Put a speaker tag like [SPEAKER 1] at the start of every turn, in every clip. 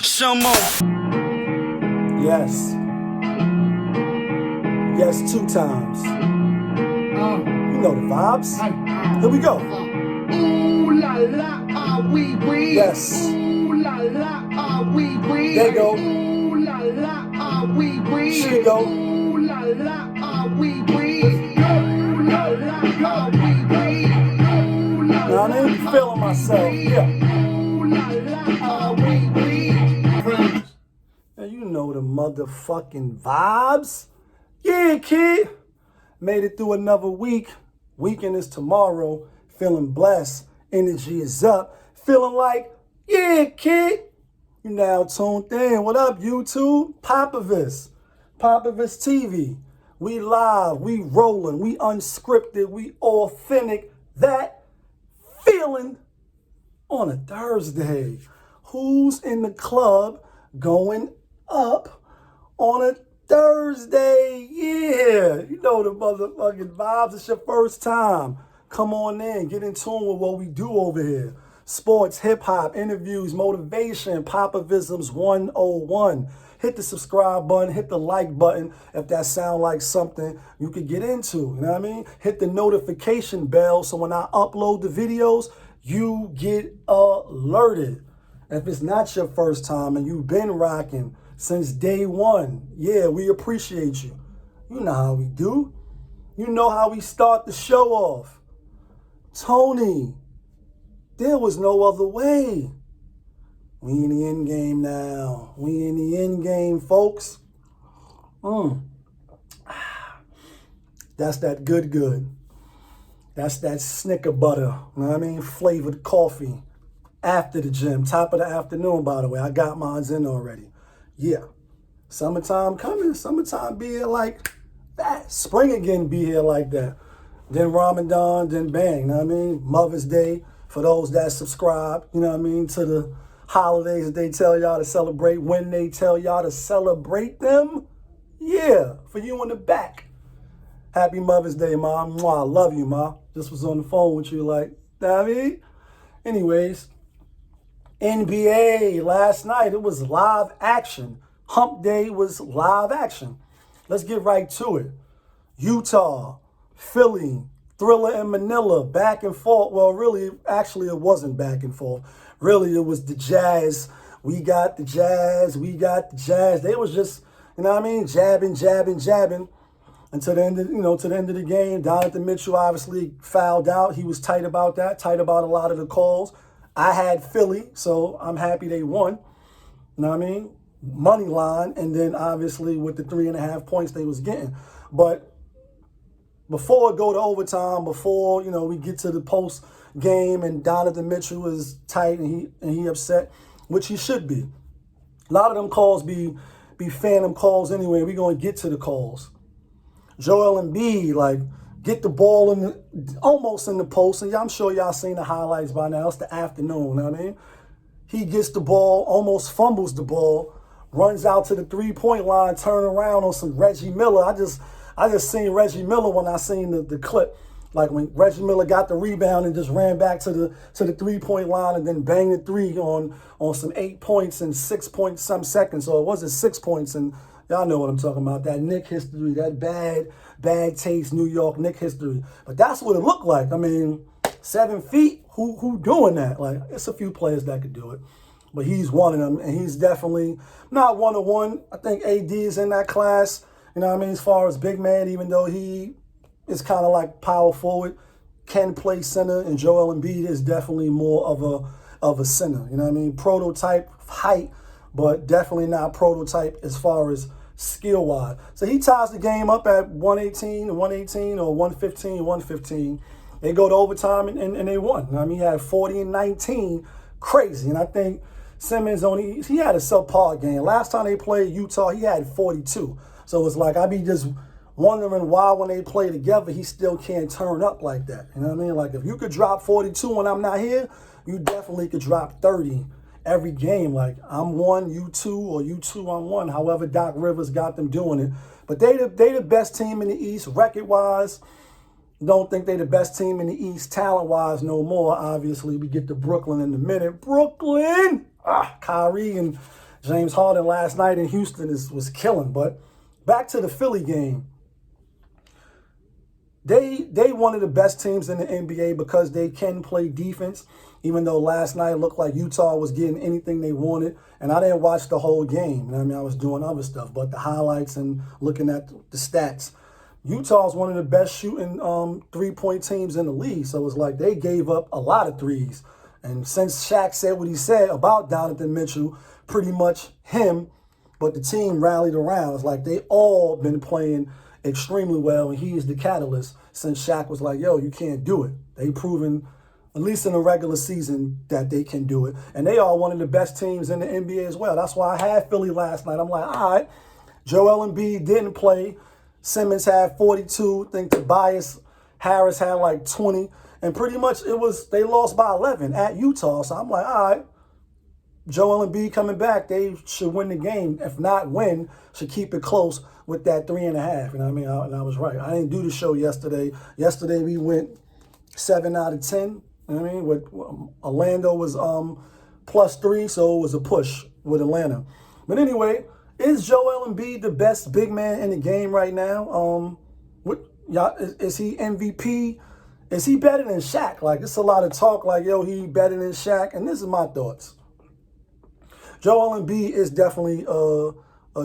[SPEAKER 1] Some more.
[SPEAKER 2] Yes. Yes, 2 times. You know the vibes. Here we go.
[SPEAKER 3] Ooh la la, ah wee wee.
[SPEAKER 2] Yes.
[SPEAKER 3] Ooh la la, ah wee wee.
[SPEAKER 2] There you go.
[SPEAKER 3] Ooh la la, ah wee wee.
[SPEAKER 2] She go.
[SPEAKER 3] Ooh la la, ah wee wee. Ooh la la, ah wee wee. Ooh la
[SPEAKER 2] Now
[SPEAKER 3] la,
[SPEAKER 2] I ain't feeling myself. Yeah.
[SPEAKER 3] ooh la la, ah wee wee.
[SPEAKER 2] Now you know the motherfucking vibes. Yeah, kid. Made it through another week. Weekend is tomorrow. Feeling blessed. Energy is up. Feeling like, yeah, kid. You now tuned in. What up, YouTube? POPAVIST. POPAVIST TV. We live. We rolling. We unscripted. We authentic. That feeling on a Thursday. Who's in the club going up on a Thursday? Yeah, you know the motherfucking vibes. It's your first time. Come on in, get in tune with what we do over here. Sports, hip hop, interviews, motivation, Popavisms 101. Hit the subscribe button, hit the like button if that sound like something you could get into. You know what I mean? Hit the notification bell so when I upload the videos, you get alerted. If it's not your first time and you've been rocking since day one, yeah, we appreciate you. You know how we do. You know how we start the show off. Tony, there was no other way. We in the end game now. We in the end game, folks. That's that good. That's that Snicker butter, you know what I mean? Flavored coffee. After the gym, top of the afternoon, by the way. I got mine in already. Yeah. Summertime coming. Summertime be here like that. Spring again be here like that. Then Ramadan, then bang, you know what I mean? Mother's Day, for those that subscribe, you know what I mean, to the holidays that they tell y'all to celebrate, when they tell y'all to celebrate them. Yeah, for you in the back. Happy Mother's Day, Ma. Mwah, I love you, Ma. Just was on the phone with you like, that mean? Anyways, NBA last night, it was live action. Hump Day was live action. Let's get right to it. Utah, Philly, Thriller in Manila, back and forth. Well, really, actually, it wasn't back and forth. Really, it was the Jazz. We got the Jazz. We got the Jazz. They was just, you know what I mean, jabbing. Until the end of, to the end of the game. Donovan Mitchell obviously fouled out. He was tight about that, tight about a lot of the calls. I had Philly, so I'm happy they won. You know what I mean? Money line, and then obviously with the 3.5 points they was getting. But before it go to overtime, before we get to the post game and Donovan Mitchell is tight and he upset, which he should be. A lot of them calls be phantom calls anyway. We're gonna get to the calls. Joel Embiid, like, get the ball almost in the post, and I'm sure y'all seen the highlights by now. It's the afternoon, you know what I mean? He gets the ball, almost fumbles the ball, runs out to the 3-point line, turn around on some Reggie Miller. I just seen Reggie Miller when I seen the clip. Like when Reggie Miller got the rebound and just ran back to the 3-point line and then banged the 3 on some 8 points in 6 point some seconds. So it wasn't 6 points, and y'all know what I'm talking about. That Knick history, that bad taste New York Knick history. But that's what it looked like. I mean, 7 feet, who doing that? Like, it's a few players that could do it. But he's one of them, and he's definitely not one-on-one. I think AD is in that class, you know what I mean, as far as big man, even though he is kind of like power forward, can play center, and Joel Embiid is definitely more of a center, you know what I mean? Prototype height, but definitely not prototype as far as skill-wise. So he ties the game up at 118 or 115. They go to overtime and they won. I mean, he had 40 and 19, crazy. And I think Simmons he had a subpar game. Last time they played Utah, he had 42. So it's like, I be just wondering why when they play together, he still can't turn up like that. You know what I mean? Like, if you could drop 42 when I'm not here, you definitely could drop 30 every game. Like, I'm 1, you 2, or you 2, I'm 1. However Doc Rivers got them doing it. But they the best team in the East, record-wise. Don't think they the best team in the East talent-wise no more. Obviously, we get to Brooklyn in a minute. Brooklyn! CAREY and James Harden last night in Houston was killing. But back to the Philly game. They one of the best teams in the NBA because they can play defense, even though last night it looked like Utah was getting anything they wanted. And I didn't watch the whole game. I mean, I was doing other stuff, but the highlights and looking at the stats. Utah's one of the best shooting three-point teams in the league. So it's like they gave up a lot of threes. And since Shaq said what he said about Donovan Mitchell, pretty much him, but the team rallied around. It's like they all been playing extremely well, and he's the catalyst since Shaq was like, yo, you can't do it. They proven, at least in the regular season, that they can do it. And they are one of the best teams in the NBA as well. That's why I had Philly last night. I'm like, all right, Joel Embiid didn't play. Simmons had 42. I think Tobias Harris had like 20. And pretty much they lost by 11 at Utah. So I'm like, all right, Joel Embiid coming back, they should win the game. If not win, should keep it close with that 3.5. You know what I mean? And I was right. I didn't do the show yesterday. Yesterday we went 7 out of 10. You know what I mean? With Orlando was +3, so it was a push with Atlanta. But anyway, is Joel Embiid the best big man in the game right now? Is he MVP? Is he better than Shaq? Like, it's a lot of talk like, yo, he better than Shaq. And this is my thoughts. Joel Embiid is definitely a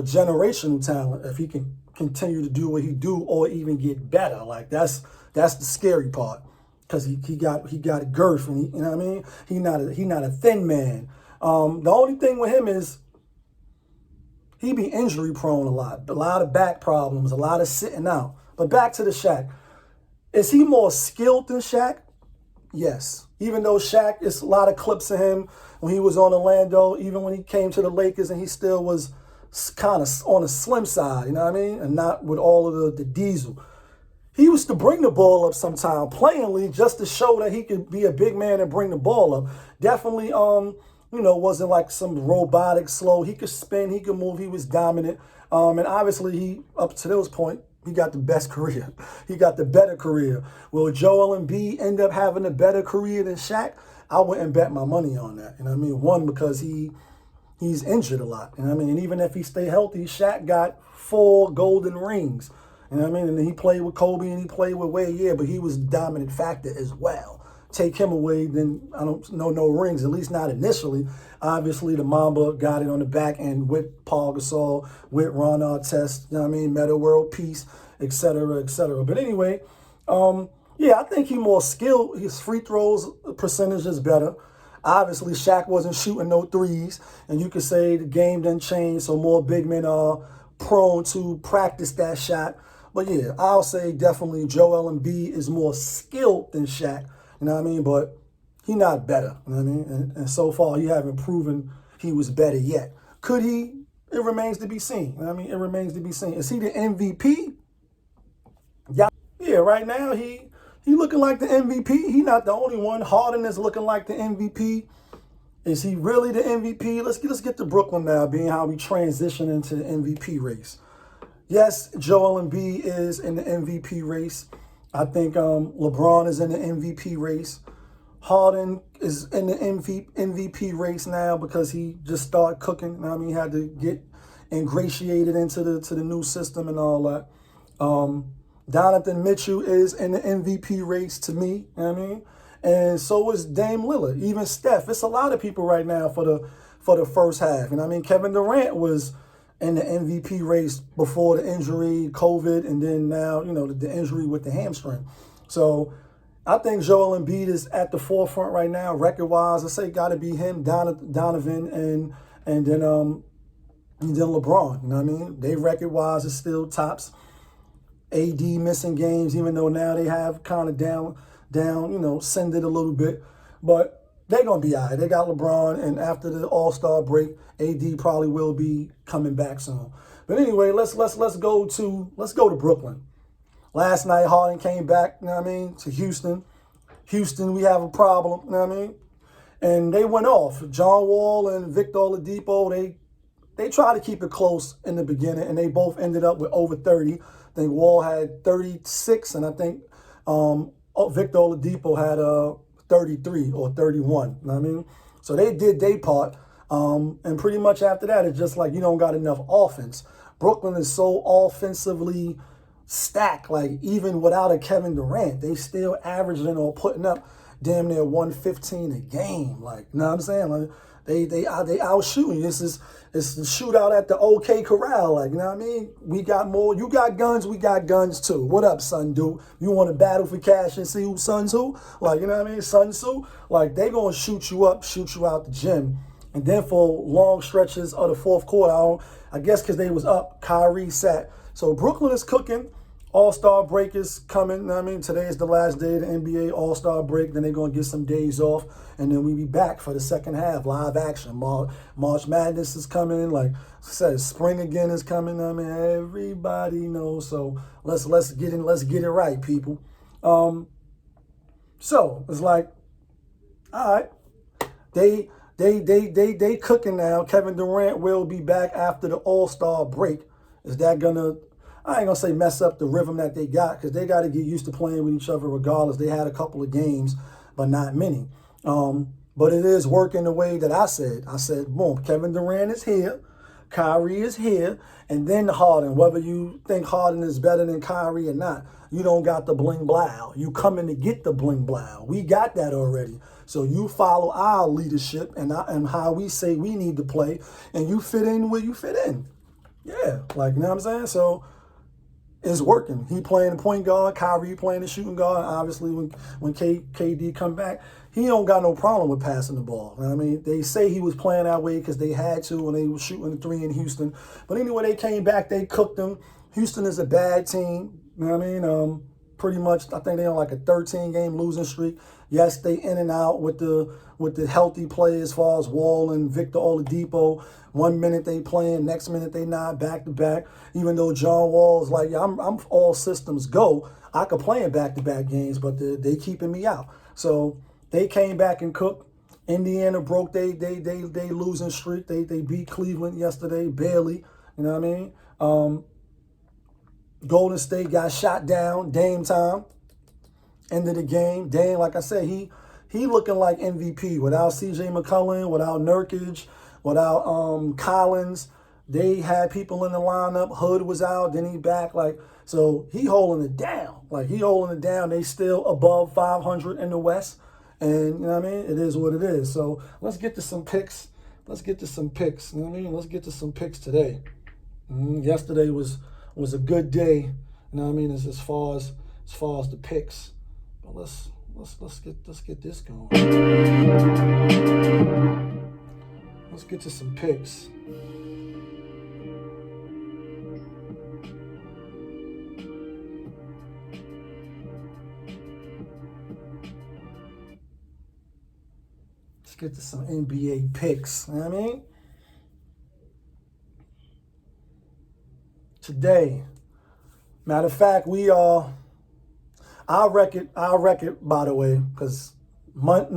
[SPEAKER 2] generational talent if he can continue to do what he do or even get better. Like, that's the scary part, because he got a girth, and you know what I mean? He not a thin man. The only thing with him is he be injury prone a lot of back problems, a lot of sitting out. But back to the Shaq. Is he more skilled than Shaq? Yes. Even though Shaq, it's a lot of clips of him when he was on Orlando, even when he came to the Lakers, and he still was kind of on the slim side, you know what I mean? And not with all of the diesel. He used to bring the ball up sometime playingly just to show that he could be a big man and bring the ball up. Definitely, wasn't like some robotic slow. He could spin, he could move, he was dominant. And obviously he, up to this point, he got the best career. He got the better career. Will Joel Embiid end up having a better career than Shaq? I wouldn't bet my money on that. You know what I mean? One, because he's injured a lot. You know what I mean? And even if he stay healthy, Shaq got 4 golden rings. You know what I mean? And then he played with Kobe and he played with Wade, yeah, but he was a dominant factor as well. Take him away, then I don't know no rings, at least not initially. Obviously, the Mamba got it on the back end with Paul Gasol, with Ron Artest, you know what I mean? Meta World Peace, et cetera, et cetera. But anyway, yeah, I think he's more skilled. His free throws percentage is better. Obviously, Shaq wasn't shooting no threes, and you could say the game done changed, so more big men are prone to practice that shot. But yeah, I'll say definitely Joel Embiid is more skilled than Shaq, you know what I mean? But he not better, you know what I mean? And so far, he haven't proven he was better yet. Could he? It remains to be seen. You know what I mean? It remains to be seen. Is he the MVP? Yeah, right now he looking like the MVP. He not the only one. Harden is looking like the MVP. Is he really the MVP? Let's get to Brooklyn now, being how we transition into the MVP race. Yes, Joel Embiid is in the MVP race. I think LeBron is in the MVP race. Harden is in the MVP race now because he just started cooking. You know what I mean? He had to get ingratiated into the new system and all that. Donovan Mitchell is in the MVP race to me, you know what I mean? And so is Dame Lillard, even Steph. It's a lot of people right now for the first half. You know what I mean? Kevin Durant was in the MVP race before the injury, COVID, and then now, the injury with the hamstring. So I think Joel Embiid is at the forefront right now, record-wise. I say got to be him, Donovan, and then LeBron. You know what I mean? They record-wise is still tops. AD missing games, even though now they have kind of down, send it a little bit. But they're going to be all right. They got LeBron, and after the All-Star break, AD probably will be coming back soon. But anyway, let's go to Brooklyn. Last night, Harden came back, you know what I mean, to Houston. Houston, we have a problem, you know what I mean? And they went off. John Wall and Victor Oladipo, they tried to keep it close in the beginning, and they both ended up with over 30. I think Wall had 36, and I think Victor Oladipo had 33 or 31. You know what I mean? So they did their part. And pretty much after that, it's just like you don't got enough offense. Brooklyn is so offensively stacked, like even without a Kevin Durant, they still averaging or putting up damn near 115 a game. Like, you know what I'm saying? Like they out shooting. It's the shootout at the OK Corral. Like, you know what I mean? We got more. You got guns. We got guns too. What up, Sun Dude? You want to battle for cash and see who Sun's who? Like, you know what I mean? Sun Tzu. Like, they gonna shoot you up, shoot you out the gym. And then for long stretches of the fourth quarter, I guess because they was up, Kyrie sat. So Brooklyn is cooking. All-Star break is coming. You know what I mean? Today is the last day of the NBA All-Star break. Then they're going to get some days off. And then we be back for the second half, live action. March Madness is coming. Like I said, spring again is coming. I mean, everybody knows. So let's get it right, people. So it's like, all right. They cooking now. Kevin Durant will be back after the All-Star break. Is that gonna, I ain't gonna say mess up the rhythm that they got, because they got to get used to playing with each other regardless. They had a couple of games, but not many. But it is working the way that I said. I said, boom, Kevin Durant is here. Kyrie is here. And then Harden, whether you think Harden is better than Kyrie or not, you don't got the bling blow. You coming to get the bling blow. We got that already. So you follow our leadership and how we say we need to play, and you fit in where you fit in. Yeah, like, you know what I'm saying? So it's working. He playing the point guard, Kyrie playing the shooting guard. Obviously, when KD come back, he don't got no problem with passing the ball. I mean, they say he was playing that way because they had to when they were shooting the three in Houston. But anyway, they came back, they cooked them. Houston is a bad team. You know what I mean? Pretty much, I think they're on like a 13-game losing streak. Yes, they in and out with the healthy play as far as Wall and Victor Oladipo. 1 minute they playing, next minute they not, back to back. Even though John Wall's like, yeah, I'm all systems go. I could play in back-to-back games, but they keeping me out. So they came back and cooked. Indiana broke they losing streak. They beat Cleveland yesterday, barely. You know what I mean? Golden State got shot down, Dame time. End of the game. Dame, like I said, he looking like MVP without CJ McCollum, without Nurkic, without Collins. They had people in the lineup. Hood was out, then he back. Like, so he holding it down. Like, he holding it down. They still above 500 in the West. And, you know what I mean? It is what it is. So let's get to some picks. You know what I mean? Let's get to some picks today. Yesterday was a good day. You know what I mean? As far as the picks. But let's get this going. Let's get to some picks. Let's get to some NBA picks. You know what I mean? Today, matter of fact, we are. I'll record, by the way, because what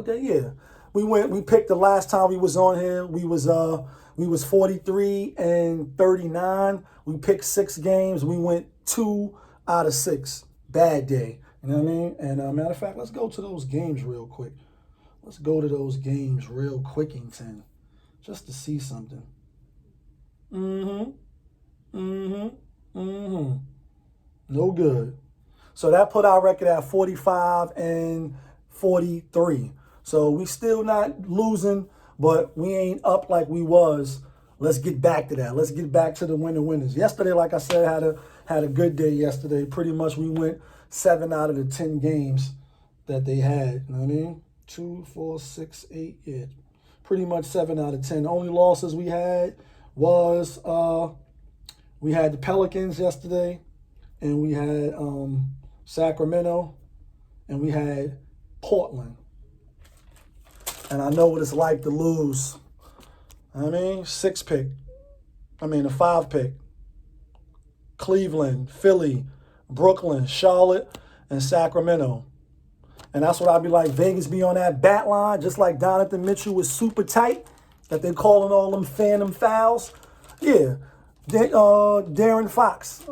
[SPEAKER 2] day? Yeah. We picked the last time we was on here. We was 43 and 39. We picked 6 games. We went 2 out of 6. Bad day. You know what I mean? And matter of fact, let's go to those games real quick. Let's go to those games real quickington, just to see something. No good. So that put our record at 45 and 43. So we still not losing, but we ain't up like we was. Let's get back to that. Let's get back to the winners. Yesterday, like I said, had a good day yesterday. Pretty much we went 7 out of the 10 games that they had. You know what I mean? 2, 4, 6, 8, yeah. Pretty much 7 out of 10. The only losses we had was we had the Pelicans yesterday, and we had Sacramento, and we had Portland. And I know what it's like to lose. I mean, a 5-pick. Cleveland, Philly, Brooklyn, Charlotte, and Sacramento. And that's what I'd be like. Vegas be on that bat line, just like Donovan Mitchell was super tight, that they calling all them phantom fouls. Yeah, Darren Fox.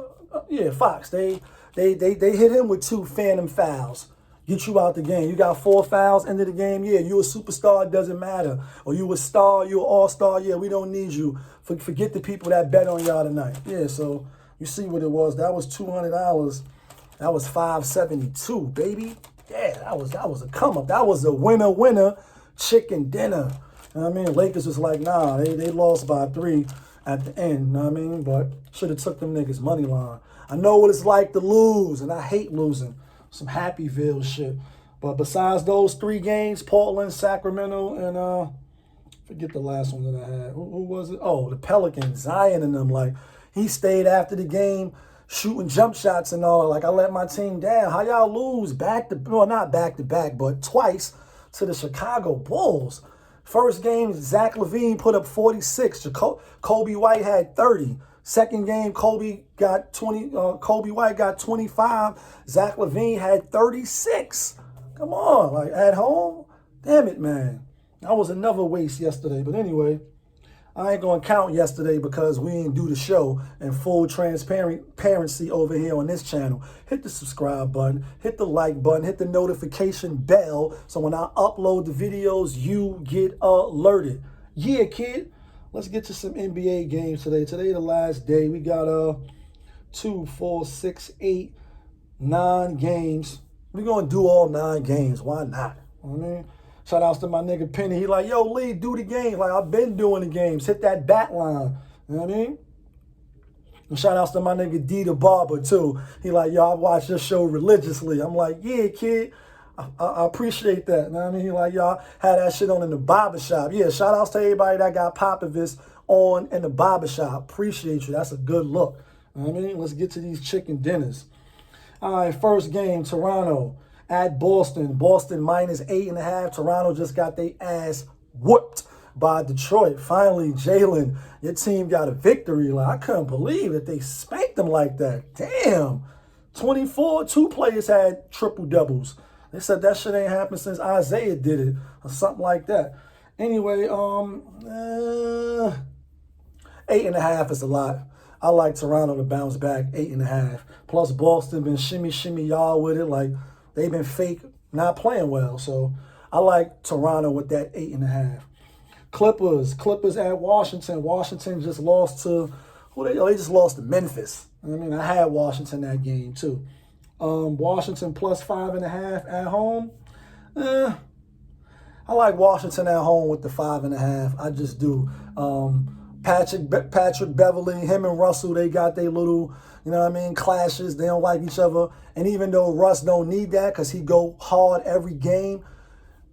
[SPEAKER 2] Fox. They hit him with 2 phantom fouls. get you out the game. You got 4 fouls, end of the game. Yeah, you a superstar, it doesn't matter. Or you a star, you an all-star. Yeah, we don't need you. Forget the people that bet on y'all tonight. Yeah, so you see what it was. That was $200. That was $572, baby. Yeah, that was a come up. That was a winner chicken dinner. You know what I mean? Lakers was like, nah, they lost by 3 at the end. You know what I mean? But should have took them niggas money line. I know what it's like to lose, and I hate losing. Some Happyville shit. But besides those 3 games, Portland, Sacramento, and forget the last one that I had. Who was it? Oh, the Pelicans, Zion and them. Like, he stayed after the game shooting jump shots and all. Like, I let my team down. How y'all lose not back to back, but twice to the Chicago Bulls? First game, Zach LaVine put up 46. Kobe White had 30. Second game, Kobe White got 25. Zach LaVine had 36. Come on, like at home? Damn it, man. That was another waste yesterday. But anyway, I ain't going to count yesterday because we didn't do the show in full transparency over here on this channel. Hit the subscribe button, hit the like button, hit the notification bell so when I upload the videos, you get alerted. Yeah, kid. Let's get to some NBA games today. Today, the last day. We got 2, 4, 6, 8, 9 games. We're going to do all 9 games. Why not? You know what I mean? Shout outs to my nigga Penny. He like, yo, Lee, do the games. Like, I've been doing the games. Hit that bat line. You know what I mean? And shout outs to my nigga D the Barber, too. He like, yo, I watch this show religiously. I'm like, yeah, kid. I appreciate that. You know what I mean? He like, y'all had that shit on in the barbershop. Yeah, shout outs to everybody that got POPAVIST on in the barbershop. Appreciate you. That's a good look. You know what I mean? Let's get to these chicken dinners. All right, first game, Toronto at Boston. Boston -8.5. Toronto just got their ass whooped by Detroit. Finally, Jalen, your team got a victory. Like, I couldn't believe that they spanked them like that. Damn. 24, 2 players had triple doubles. They said that shit ain't happened since Isaiah did it or something like that. Anyway, 8.5 is a lot. I like Toronto to bounce back 8.5. Plus Boston been shimmy y'all with it. Like, they've been fake, not playing well. So I like Toronto with that 8.5. Clippers at Washington. Washington just lost to, they just lost to Memphis. I mean, I had Washington that game too. Washington plus 5.5 at home. I like Washington at home with the 5.5. I just do. Patrick Beverly, him and Russell, they got their little, you know what I mean, clashes. They don't like each other. And even though Russ don't need that because he go hard every game,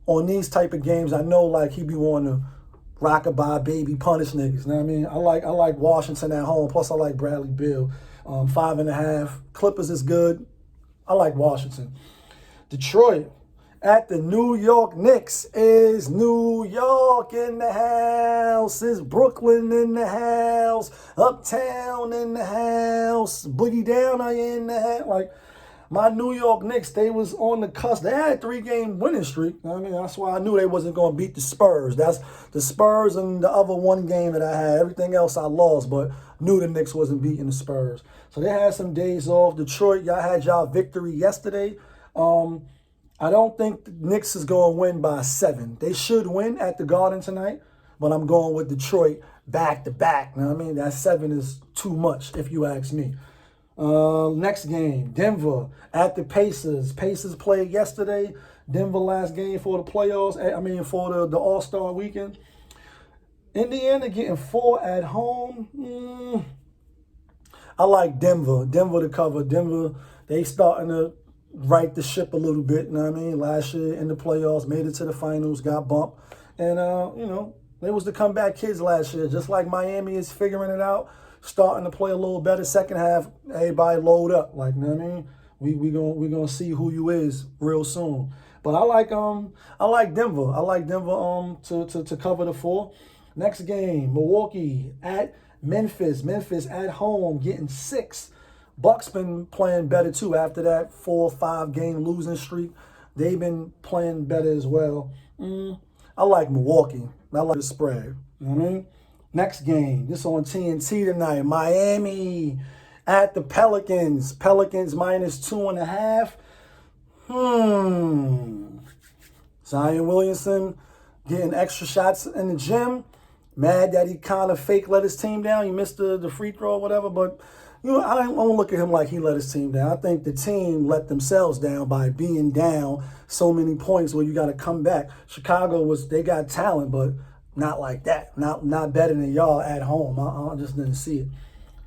[SPEAKER 2] on these type of games, I know like he be wanting to rockabye baby punish niggas. You know what I mean? I like Washington at home. Plus I like Bradley Beal. 5.5. Clippers is good. I like Washington. Detroit at the New York Knicks. Is New York in the house? Is Brooklyn in the house? Uptown in the house? Boogie Down are you in the house? Like, my New York Knicks, they was on the cusp. They had a 3-game winning streak. I mean, that's why I knew they wasn't going to beat the Spurs. That's the Spurs and the other 1 game that I had. Everything else I lost, but knew the Knicks wasn't beating the Spurs. So they had some days off. Detroit, y'all had y'all victory yesterday. I don't think the Knicks is going to win by 7. They should win at the Garden tonight, but I'm going with Detroit back-to-back. You know what I mean? That 7 is too much, if you ask me. Next game, Denver at the Pacers. Pacers played yesterday. Denver last game for the playoffs. For the All-Star weekend. Indiana getting 4 at home. I like Denver. Denver to cover. Denver, they starting to right the ship a little bit. You know what I mean? Last year in the playoffs, made it to the finals, got bumped. And, they was the comeback kids last year. Just like Miami is figuring it out. Starting to play a little better. Second half, everybody load up. Like, you know what I mean? We gonna see who you is real soon. But I like Denver. I like Denver to cover the 4. Next game, Milwaukee at Memphis. Memphis at home getting 6. Bucks been playing better too after that 4 or 5 game losing streak. They've been playing better as well. I like Milwaukee. I like the spread. You know what I mean? Next game, this on TNT tonight. Miami at the Pelicans. Pelicans -2.5. Zion Williamson getting extra shots in the gym. Mad that he kind of fake let his team down. He missed the free throw or whatever. But, you know, I don't look at him like he let his team down. I think the team let themselves down by being down so many points where you got to come back. Chicago they got talent, but not like that. Not better than y'all at home. I just didn't see it.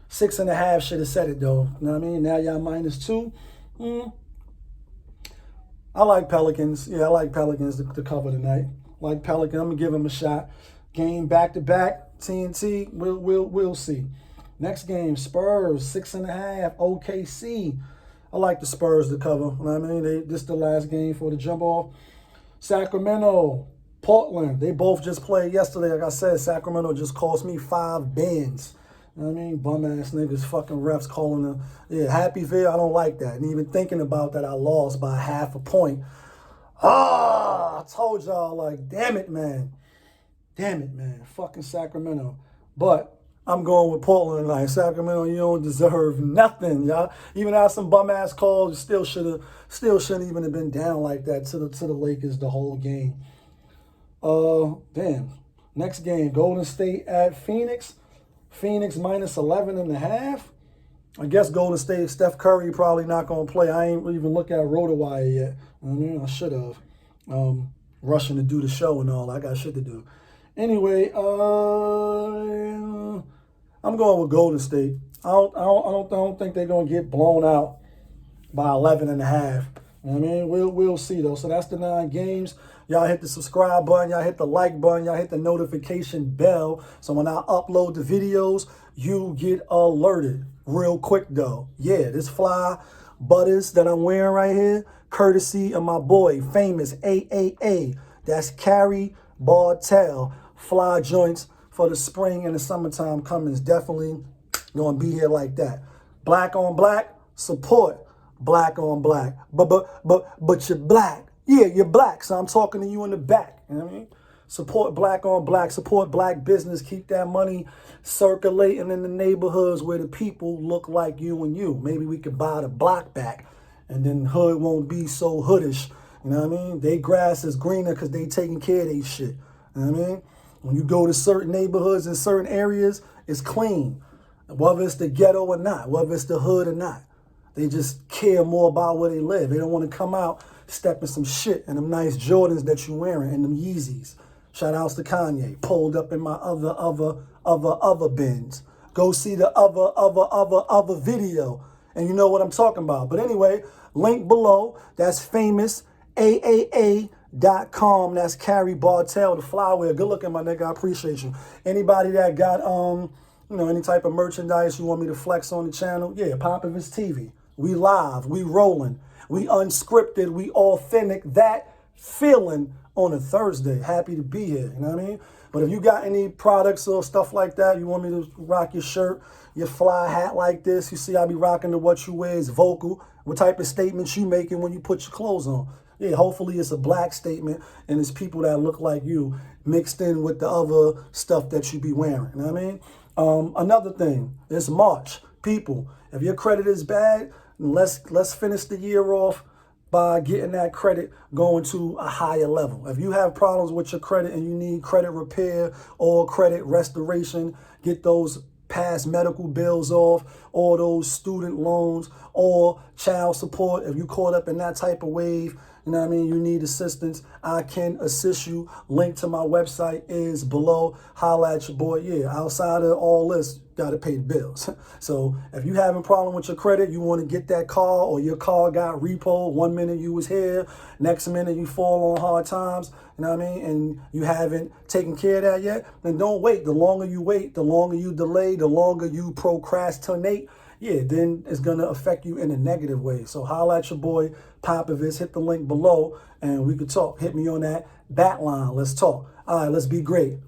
[SPEAKER 2] 6.5 should have said it, though. You know what I mean? Now y'all -2. I like Pelicans. Yeah, I like Pelicans to cover tonight. Like Pelicans, I'm gonna give them a shot. Game back-to-back, TNT. We'll see. Next game, Spurs 6.5. OKC. I like the Spurs to cover. You know what I mean? This is the last game for the jump off. Sacramento, Portland. They both just played yesterday. Like I said, Sacramento just cost me 5 bins. You know what I mean? Bum-ass niggas, fucking refs calling them. Yeah, Happyville, I don't like that. And even thinking about that, I lost by 0.5 point. I told y'all, like, damn it, man. Damn it, man. Fucking Sacramento. But I'm going with Portland tonight. Sacramento, you don't deserve nothing, y'all. Even after some bum-ass calls, you shouldn't even have been down like that to the Lakers the whole game. Damn. Next game, Golden State at Phoenix. Phoenix -11.5. I guess Golden State, Steph Curry probably not going to play. I ain't even looked at RotoWire yet. I mean, I should have. Rushing to do the show and all. I got shit to do. Anyway, I'm going with Golden State. I don't think they're going to get blown out by 11.5. You know what I mean? We'll see, though. So that's the 9 games. Y'all hit the subscribe button. Y'all hit the like button. Y'all hit the notification bell. So when I upload the videos, you get alerted real quick, though. Yeah, this fly butters that I'm wearing right here, courtesy of my boy, famous AAA. That's CAREY, BARTEL. Fly joints for the spring and the summertime coming. It's definitely going to be here like that. Black on black, support. Black on black. But you're black. Yeah, you're black, so I'm talking to you in the back. You know what I mean? Support black on black. Support black business. Keep that money circulating in the neighborhoods where the people look like you and you. Maybe we could buy the block back, and then hood won't be so hoodish. You know what I mean? They grass is greener because they taking care of they shit. You know what I mean? When you go to certain neighborhoods in certain areas, it's clean. Whether it's the ghetto or not, whether it's the hood or not. They just care more about where they live. They don't want to come out stepping some shit in them nice Jordans that you wearing and them Yeezys. Shout outs to Kanye. Pulled up in my other bins. Go see the other video. And you know what I'm talking about. But anyway, link below. That's famous AAA.com. That's CAREY BARTEL, the flyware. Good looking, my nigga. I appreciate you. Anybody that got any type of merchandise you want me to flex on the channel, yeah, POPAVIST TV. We live, we rolling, we unscripted, we authentic. That feeling on a Thursday. Happy to be here, you know what I mean? But if you got any products or stuff like that, you want me to rock your shirt, your fly hat like this, you see I be rocking the What You Wear is vocal. What type of statements you making when you put your clothes on? Yeah, hopefully it's a black statement and it's people that look like you mixed in with the other stuff that you be wearing, you know what I mean? Another thing, it's March. People, if your credit is bad, let's finish the year off by getting that credit going to a higher level. If you have problems with your credit and you need credit repair or credit restoration, get those past medical bills off, or those student loans, or child support. If you caught up in that type of wave, you know what I mean, you need assistance, I can assist you. Link to my website is below. Holla at your boy. Yeah, outside of all this, gotta pay the bills. So if you having a problem with your credit, you want to get that car, or your car got repoed, 1 minute you was here, next minute you fall on hard times, you know what I mean, and you haven't taken care of that yet, then don't wait. The longer you wait, the longer you delay, the longer you procrastinate, yeah, then it's going to affect you in a negative way. So holla at your boy, POPAVIST. Hit the link below, and we could talk. Hit me on that bat line. Let's talk. All right, let's be great.